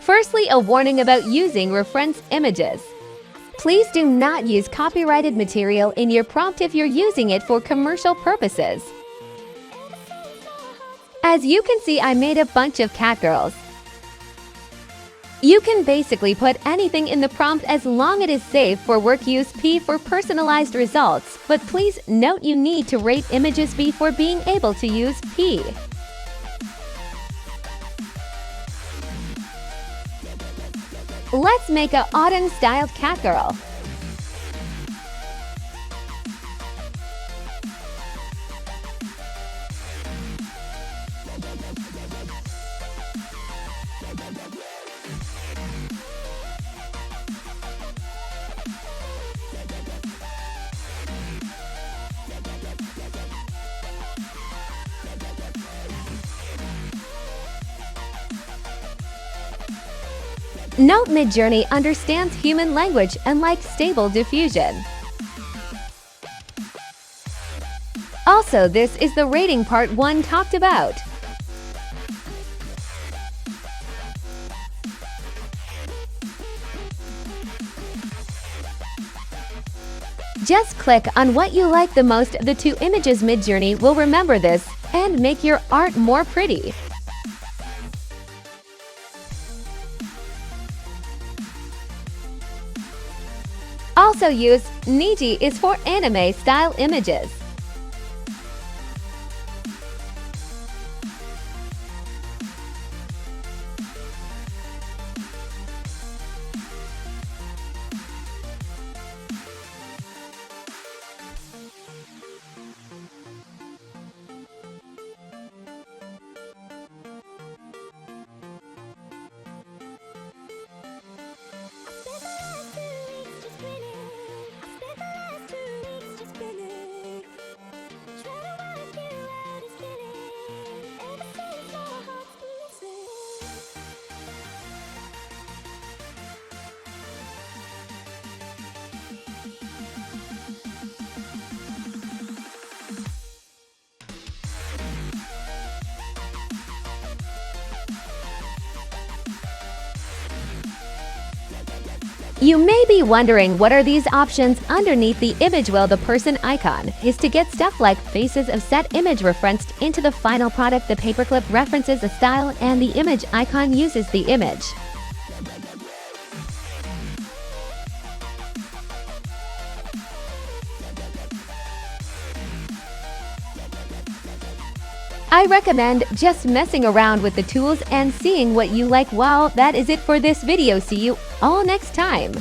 Firstly, a warning about using reference images. Please do not use copyrighted material in your prompt if you're using it for commercial purposes. As you can see, I made a bunch of cat girls. You can basically put anything in the prompt as long as it is safe for work use. P for personalized results, but please note you need to rate images before being able to use P. Let's make a autumn-styled cat girl. Note Midjourney understands human language and likes stable diffusion. Also, this is the rating part 1 talked about. Just click on what you like the most of the two images. Midjourney will remember this and make your art more pretty. Also use Niji is for anime-style images. You may be wondering what are these options underneath the image. Well, the person icon is to get stuff like faces of set image referenced into the final product. The paperclip references a style and the image icon uses the image. I recommend just messing around with the tools and seeing what you like. Well, that is it for this video. See you all next time.